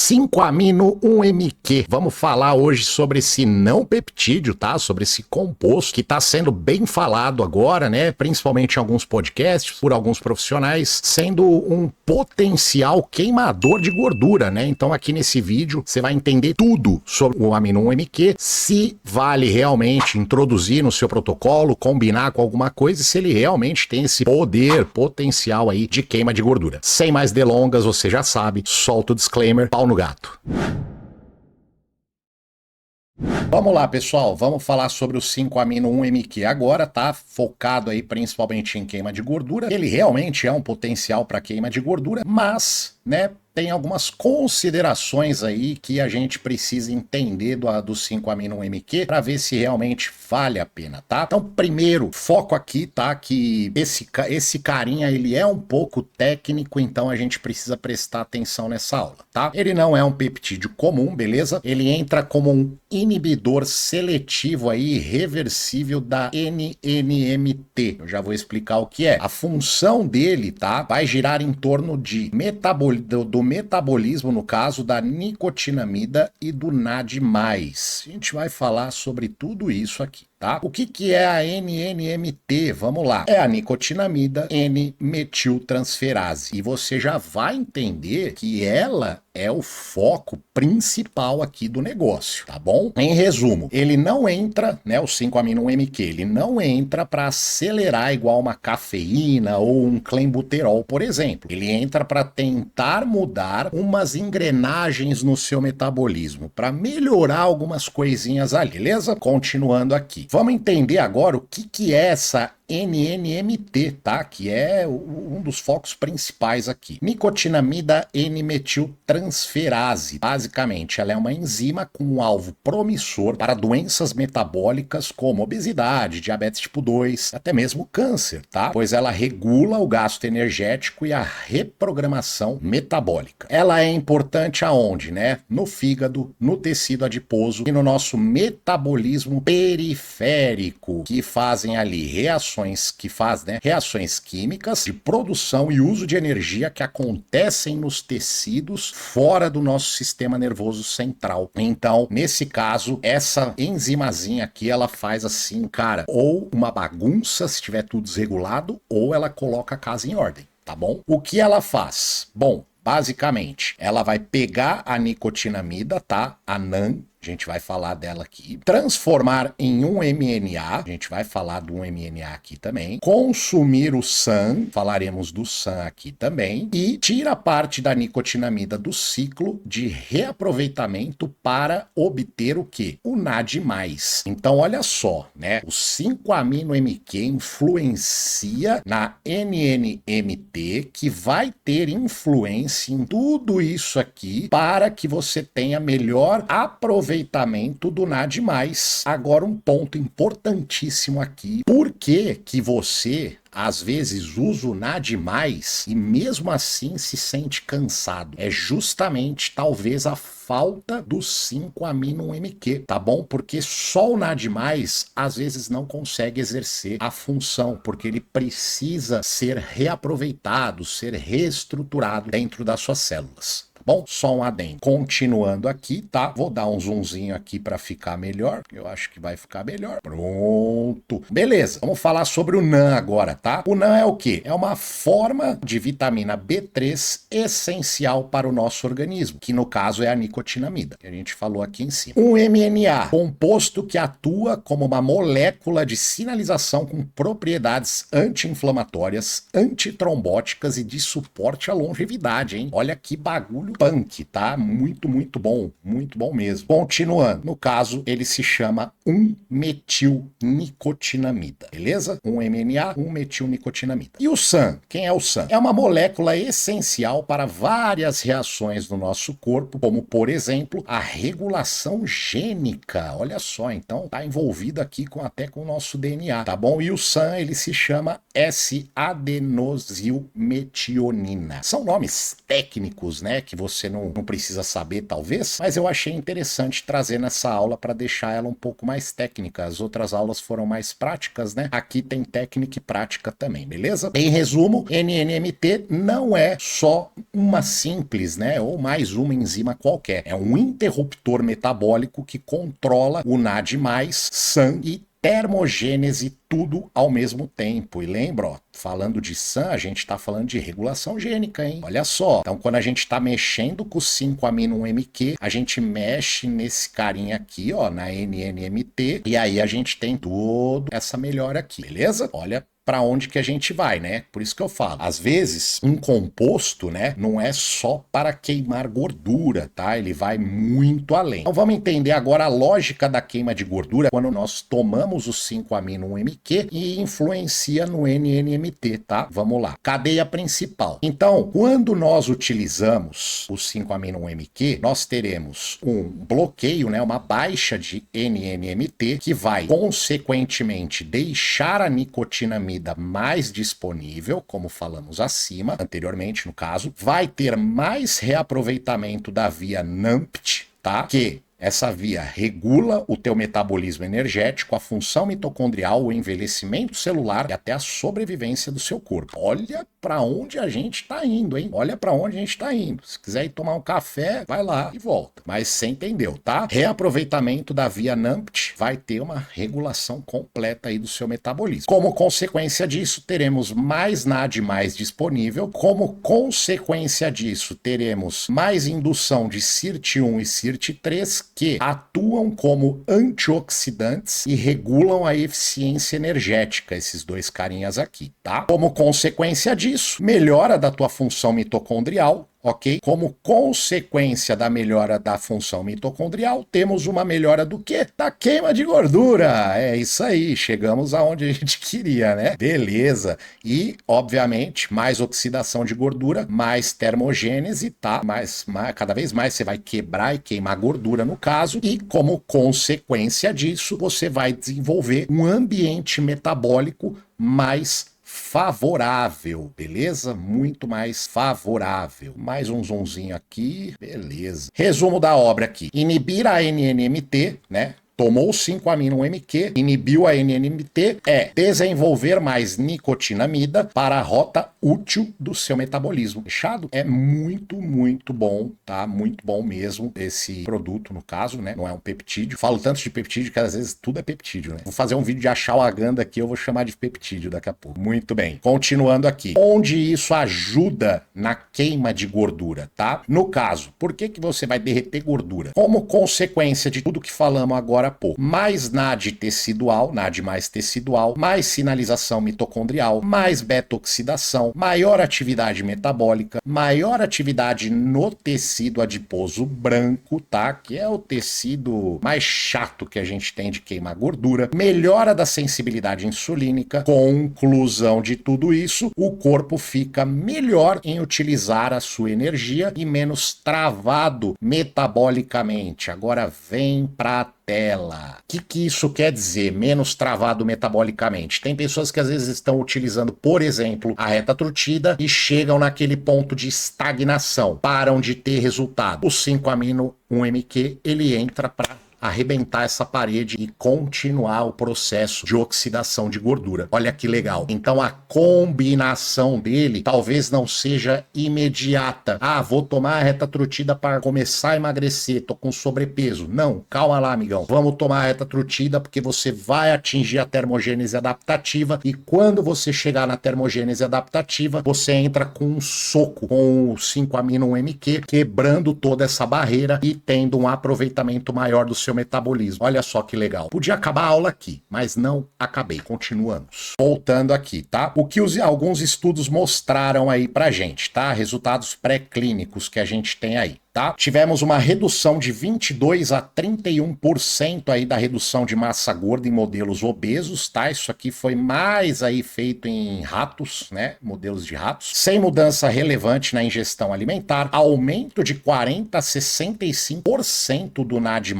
5-amino 1-MQ. Vamos falar hoje sobre esse não peptídeo, tá? Sobre esse composto que está sendo bem falado agora, né? Principalmente em alguns podcasts, por alguns profissionais, sendo um potencial queimador de gordura, né? Então aqui nesse vídeo você vai entender tudo sobre o amino 1-MQ, se vale realmente introduzir no seu protocolo, combinar com alguma coisa e se ele realmente tem esse poder, potencial aí de queima de gordura. Sem mais delongas, você já sabe, solta o disclaimer, pau no gato. Vamos lá, pessoal, vamos falar sobre o 5-amino 1-MQ agora, tá? Focado aí principalmente em queima de gordura. Ele realmente é um potencial para queima de gordura, mas, né, tem algumas considerações aí que a gente precisa entender do 5-amino 1-MQ para ver se realmente vale a pena, tá? Então, primeiro, foco aqui, tá? Que esse carinha, ele é um pouco técnico, então a gente precisa prestar atenção nessa aula, tá? Ele não é um peptídeo comum, beleza? Ele entra como um inibidor seletivo aí, reversível da NNMT. Eu já vou explicar o que é. A função dele, tá? Vai girar em torno de do metabolismo, no caso, da nicotinamida e do NAD+. A gente vai falar sobre tudo isso aqui, tá? O que é a NNMT? Vamos lá. É a nicotinamida N-metiltransferase. E você já vai entender que ela é o foco principal aqui do negócio, tá bom? Em resumo, ele não entra, né, o 5-amino 1-MQ, ele não entra para acelerar igual uma cafeína ou um clenbuterol, por exemplo. Ele entra para tentar mudar umas engrenagens no seu metabolismo, para melhorar algumas coisinhas ali, beleza? Continuando aqui. Vamos entender agora o que é essa NNMT, tá? Que é um dos focos principais aqui. Nicotinamida N-metiltransferase. Basicamente, ela é uma enzima com um alvo promissor para doenças metabólicas como obesidade, diabetes tipo 2, até mesmo câncer, tá? Pois ela regula o gasto energético e a reprogramação metabólica. Ela é importante aonde, né? No fígado, no tecido adiposo e no nosso metabolismo periférico, que fazem ali reações químicas de produção e uso de energia que acontecem nos tecidos fora do nosso sistema nervoso central. Então, nesse caso, essa enzimazinha aqui, ela faz assim, cara, ou uma bagunça se tiver tudo desregulado, ou ela coloca a casa em ordem, tá bom? O que ela faz? Bom, basicamente, ela vai pegar a nicotinamida, tá? A NAN, a gente vai falar dela aqui, transformar em um MNA, a gente vai falar do MNA aqui também, consumir o SAN, falaremos do SAN aqui também, e tira parte da nicotinamida do ciclo de reaproveitamento para obter o quê? O NAD+. Então, olha só, né? O 5-amino MQ influencia na NNMT, que vai ter influência em tudo isso aqui para que você tenha melhor aproveitamento do NAD+. Agora um ponto importantíssimo aqui. Por que você às vezes usa o NAD+, e mesmo assim se sente cansado? É justamente, talvez, a falta do 5-amino 1-MQ, tá bom? Porque só o NAD+, às vezes, não consegue exercer a função, porque ele precisa ser reaproveitado, ser reestruturado dentro das suas células. Bom, só um adendo. Continuando aqui, tá? Vou dar um zoomzinho aqui para ficar melhor. Eu acho que vai ficar melhor. Pronto. Beleza, vamos falar sobre o NAN agora, tá? O NAN é o quê? É uma forma de vitamina B3 essencial para o nosso organismo, que no caso é a nicotinamida, que a gente falou aqui em cima. Um MNA, composto que atua como uma molécula de sinalização com propriedades anti-inflamatórias, antitrombóticas e de suporte à longevidade, hein? Olha que bagulho punk, tá? Muito bom mesmo. Continuando, no caso, ele se chama 1-metilnicotinamida, beleza? 1-MNA, 1-metilnicotinamida. E o SAN? Quem é o SAN? É uma molécula essencial para várias reações no nosso corpo, como, por exemplo, a regulação gênica. Olha só, então tá envolvido aqui até com o nosso DNA, tá bom? E o SAN, ele se chama S-adenosilmetionina. São nomes técnicos, né, que você não precisa saber, talvez, mas eu achei interessante trazer nessa aula para deixar ela um pouco mais técnica. As outras aulas foram mais práticas, né? Aqui tem técnica e prática também, beleza? Em resumo, NNMT não é só uma simples, né, ou mais uma enzima qualquer. É um interruptor metabólico que controla o NAD+, SAM e termogênese, tudo ao mesmo tempo. E lembra, ó, falando de SAM, a gente está falando de regulação gênica, hein? Olha só. Então, quando a gente está mexendo com o 5-amino-MQ, a gente mexe nesse carinha aqui, ó, na NNMT, e aí a gente tem toda essa melhora aqui, beleza? Olha para onde que a gente vai, né? Por isso que eu falo, às vezes um composto, né, não é só para queimar gordura, tá? Ele vai muito além. Então vamos entender agora a lógica da queima de gordura quando nós tomamos o 5-amino-MQ e influencia no NNMT, tá? Vamos lá. Cadeia principal. Então, quando nós utilizamos o 5-amino-MQ, nós teremos um bloqueio, né, uma baixa de NNMT que vai consequentemente deixar a nicotinamida mais disponível, como falamos acima, anteriormente no caso, vai ter mais reaproveitamento da via NAMPT, tá? Que essa via regula o teu metabolismo energético, a função mitocondrial, o envelhecimento celular e até a sobrevivência do seu corpo. Olha para onde a gente está indo, hein? Olha para onde a gente está indo. Se quiser ir tomar um café, vai lá e volta. Mas você entendeu, tá? Reaproveitamento da via NAMPT vai ter uma regulação completa aí do seu metabolismo. Como consequência disso, teremos mais NAD mais disponível. Como consequência disso, teremos mais indução de SIRT1 e SIRT3 que atuam como antioxidantes e regulam a eficiência energética, esses dois carinhas aqui, tá? Como consequência disso, melhora da tua função mitocondrial, ok? Como consequência da melhora da função mitocondrial, temos uma melhora do quê? Da queima de gordura. É isso aí, chegamos aonde a gente queria, né? Beleza. E, obviamente, mais oxidação de gordura, mais termogênese, tá? Cada vez mais você vai quebrar e queimar gordura no caso, e como consequência disso, você vai desenvolver um ambiente metabólico mais favorável, beleza? Muito mais favorável. Mais um zonzinho aqui, beleza. Resumo da obra aqui. Inibir a NNMT, né? Tomou 5-amino-MQ, inibiu a NNMT, é desenvolver mais nicotinamida para a rota útil do seu metabolismo. Fechado? É muito, muito bom, tá? Muito bom mesmo esse produto, no caso, né? Não é um peptídeo. Falo tanto de peptídeo que às vezes tudo é peptídeo, né? Vou fazer um vídeo de ashwagandha aqui, eu vou chamar de peptídeo daqui a pouco. Muito bem. Continuando aqui. Onde isso ajuda na queima de gordura, tá? No caso, por que você vai derreter gordura? Como consequência de tudo que falamos agora, mais NAD tecidual, NAD mais tecidual, mais sinalização mitocondrial, mais beta-oxidação, maior atividade metabólica, maior atividade no tecido adiposo branco, tá? Que é o tecido mais chato que a gente tem de queimar gordura, melhora da sensibilidade insulínica. Conclusão de tudo isso, o corpo fica melhor em utilizar a sua energia e menos travado metabolicamente. Agora vem pra tela. O que isso quer dizer? Menos travado metabolicamente. Tem pessoas que às vezes estão utilizando, por exemplo, a retatrutida e chegam naquele ponto de estagnação, param de ter resultado. O 5-amino-1-MQ, ele entra para arrebentar essa parede e continuar o processo de oxidação de gordura. Olha que legal. Então a combinação dele talvez não seja imediata. Ah, vou tomar a retatrutida para começar a emagrecer, tô com sobrepeso. Não, calma lá, amigão. Vamos tomar a retatrutida porque você vai atingir a termogênese adaptativa e quando você chegar na termogênese adaptativa, você entra com um soco com o 5-amino-MQ, quebrando toda essa barreira e tendo um aproveitamento maior do seu metabolismo. Olha só que legal. Podia acabar a aula aqui, mas não acabei. Continuamos. Voltando aqui, tá? O que alguns estudos mostraram aí pra gente, tá? Resultados pré-clínicos que a gente tem aí. tá? Tivemos uma redução de 22 a 31% aí da redução de massa gorda em modelos obesos, tá? Isso aqui foi mais aí feito em ratos, né? Modelos de ratos. Sem mudança relevante na ingestão alimentar, aumento de 40 a 65% do NAD+,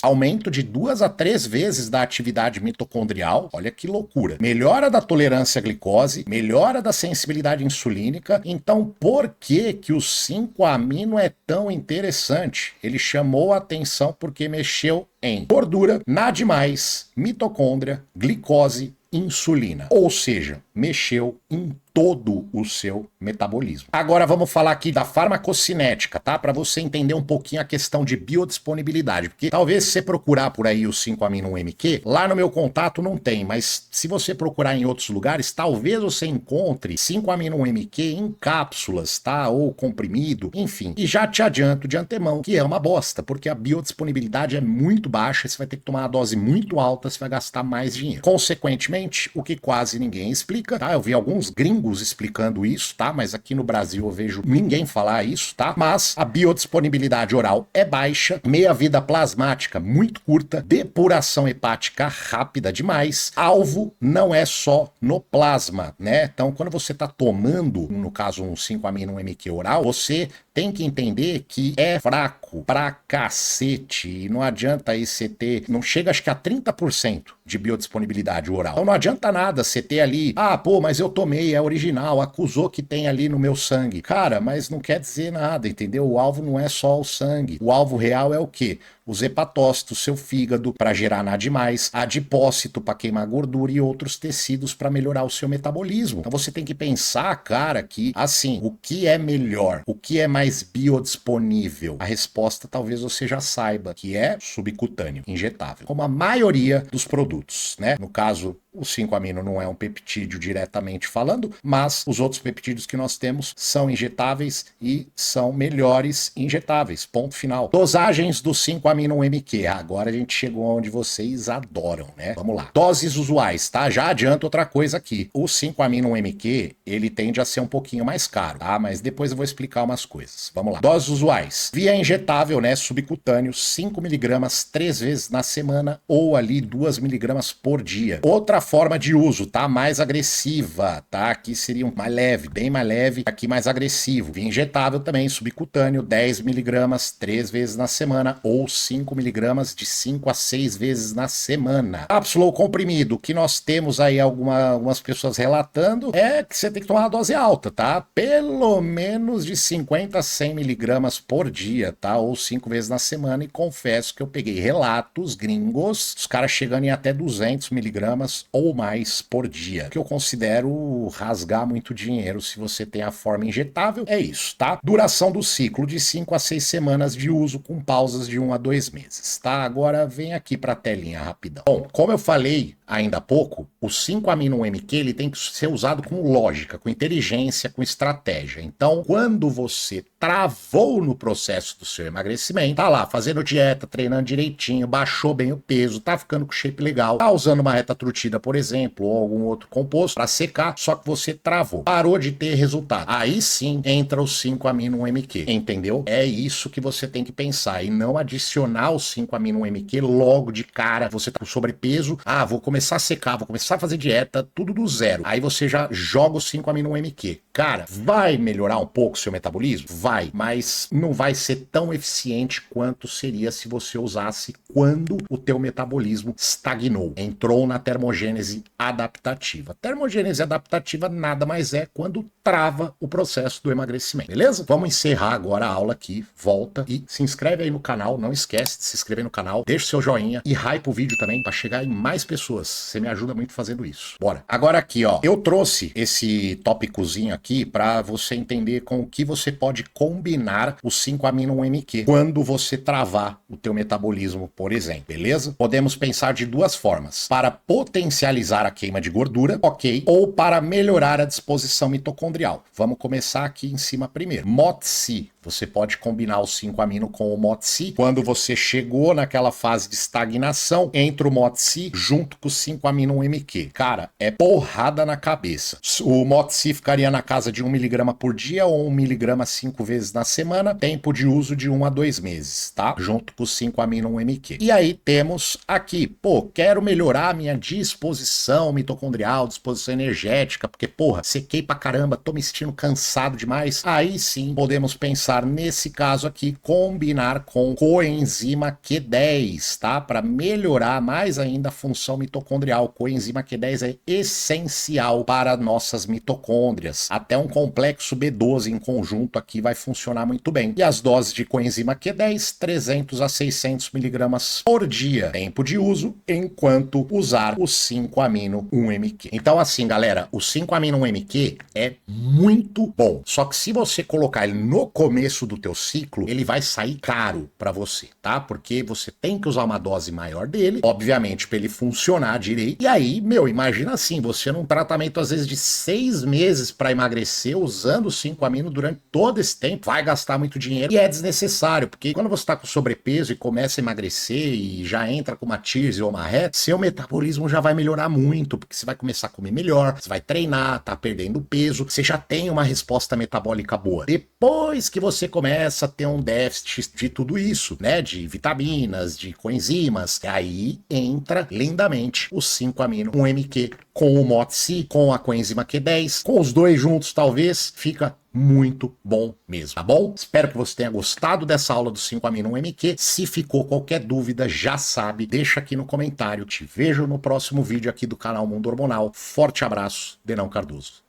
aumento de 2 a 3 vezes da atividade mitocondrial, olha que loucura. Melhora da tolerância à glicose, melhora da sensibilidade insulínica. Então, por que que o 5-amino é tão interessante? Ele chamou a atenção porque mexeu em gordura, NAD+, mitocôndria, glicose, insulina. Ou seja, mexeu em todo o seu metabolismo. Agora vamos falar aqui da farmacocinética, tá? Para você entender um pouquinho a questão de biodisponibilidade, porque talvez se você procurar por aí o 5-amino-MQ, lá no meu contato não tem, mas se você procurar em outros lugares, talvez você encontre 5-amino-MQ em cápsulas, tá? Ou comprimido, enfim. E já te adianto de antemão que é uma bosta, porque a biodisponibilidade é muito baixa, você vai ter que tomar uma dose muito alta, você vai gastar mais dinheiro. Consequentemente, o que quase ninguém explica, tá? Eu vi alguns gringos explicando isso, tá? Mas aqui no Brasil eu vejo ninguém falar isso, tá? Mas a biodisponibilidade oral é baixa, meia-vida plasmática muito curta, depuração hepática rápida demais, alvo não é só no plasma, né? Então, quando você tá tomando, no caso um 5-amino-MQ oral, você tem que entender que é fraco pra cacete, e não adianta aí você ter, não chega acho que a 30% de biodisponibilidade oral. Então não adianta nada você ter ali, mas eu tomei, é original, acusou que tem ali no meu sangue. Cara, mas não quer dizer nada, entendeu? O alvo não é só o sangue. O alvo real é o quê? Os hepatócitos, seu fígado para gerar NAD+, adipócito para queimar gordura e outros tecidos para melhorar o seu metabolismo. Então você tem que pensar, cara, que assim, o que é melhor? O que é mais biodisponível? A resposta talvez você já saiba, que é subcutâneo, injetável. Como a maioria dos produtos, né? No caso, o 5-amino não é um peptídeo diretamente falando, mas os outros peptídeos que nós temos são injetáveis e são melhores injetáveis. Ponto final. Dosagens do 5-amino-MQ. Agora a gente chegou onde vocês adoram, né? Vamos lá. Doses usuais, tá? Já adianto outra coisa aqui. O 5-amino-MQ, ele tende a ser um pouquinho mais caro, tá? Mas depois eu vou explicar umas coisas. Vamos lá. Doses usuais. Via injetável, né? Subcutâneo, 5 miligramas 3 vezes na semana ou ali 2 miligramas por dia. Outra forma de uso, tá? Mais agressiva, tá? Aqui seria um mais leve, bem mais leve, aqui mais agressivo. Via injetável também, subcutâneo, 10 miligramas 3 vezes na semana ou 5 miligramas de 5 a 6 vezes na semana. Cápsula ou comprimido, que nós temos aí algumas pessoas relatando, é que você tem que tomar uma dose alta, tá? Pelo menos de 50 a 100 miligramas por dia, tá? Ou 5 vezes na semana, e confesso que eu peguei relatos gringos, os caras chegando em até 200 miligramas ou mais por dia, que eu considero rasgar muito dinheiro se você tem a forma injetável. É isso, tá? Duração do ciclo de 5 a 6 semanas de uso com pausas de 1 a 2 meses, tá? Agora vem aqui pra telinha rapidão. Bom, como eu falei ainda há pouco, o 5-amino-MQ ele tem que ser usado com lógica, com inteligência, com estratégia. Então, quando você travou no processo do seu emagrecimento, tá lá fazendo dieta, treinando direitinho, baixou bem o peso, tá ficando com shape legal, tá usando uma retatrutida, por exemplo, ou algum outro composto para secar, só que você travou, parou de ter resultado. Aí sim entra o 5-amino-MQ, entendeu? É isso que você tem que pensar e não adicionar o 5-amino-MQ logo de cara. Você tá com sobrepeso, vou começar a secar, vou começar a fazer dieta, tudo do zero. Aí você já joga o 5-amino-MQ. Cara, vai melhorar um pouco o seu metabolismo? Vai, mas não vai ser tão eficiente quanto seria se você usasse quando o teu metabolismo estagnou, entrou na termogênese adaptativa. Termogênese adaptativa nada mais é quando trava o processo do emagrecimento, beleza? Vamos encerrar agora a aula aqui, volta e se inscreve aí no canal, não esquece de se inscrever no canal, deixa o seu joinha e hype o vídeo também para chegar em mais pessoas, você me ajuda muito fazendo isso. Bora! Agora aqui, ó, eu trouxe esse tópicozinho aqui para você entender com o que você pode combinar o 5-amino-MQ quando você travar o teu metabolismo, por exemplo, beleza? Podemos pensar de duas formas, para potencializar a queima de gordura, ok, ou para melhorar a disposição mitocondrial. Vamos começar aqui em cima primeiro. MOTS-C. Você pode combinar o 5-amino com o MOTS-C. Quando você chegou naquela fase de estagnação, entra o MOTS-C junto com o 5-amino-1-MQ. Cara, é porrada na cabeça. O Moxi ficaria na casa de 1 mg por dia ou 1 mg 5 vezes na semana. Tempo de uso de 1 a 2 meses, tá? Junto com o 5-amino-1-MQ. E aí temos aqui, pô, quero melhorar a minha disposição mitocondrial, disposição energética, porque, porra, sequei pra caramba, tô me sentindo cansado demais. Aí sim, podemos pensar nesse caso aqui, combinar com coenzima Q10, tá? Para melhorar mais ainda a função mitocondrial. Coenzima Q10 é essencial para nossas mitocôndrias. Até um complexo B12 em conjunto aqui vai funcionar muito bem. E as doses de coenzima Q10, 300 a 600 miligramas por dia. Tempo de uso, enquanto usar o 5-amino-1-MQ. Então assim, galera, o 5-amino-1-MQ é muito bom. Só que se você colocar ele no começo do teu ciclo, ele vai sair caro para você, tá? Porque você tem que usar uma dose maior dele, obviamente, para ele funcionar direito. E aí, meu, imagina assim, você num tratamento às vezes de 6 meses para emagrecer, usando o 5-amino durante todo esse tempo, vai gastar muito dinheiro e é desnecessário, porque quando você tá com sobrepeso e começa a emagrecer e já entra com uma TIRS ou uma RET, seu metabolismo já vai melhorar muito, porque você vai começar a comer melhor, você vai treinar, tá perdendo peso, você já tem uma resposta metabólica boa. Depois que você começa a ter um déficit de tudo isso, né, de vitaminas, de coenzimas, aí entra lindamente o 5-amino-1-MQ com o MOTS, com a coenzima Q10, com os dois juntos talvez, fica muito bom mesmo, tá bom? Espero que você tenha gostado dessa aula do 5-amino-1-MQ. Se ficou qualquer dúvida, já sabe, deixa aqui no comentário. Te vejo no próximo vídeo aqui do canal Mundo Hormonal. Forte abraço, Denão Cardoso.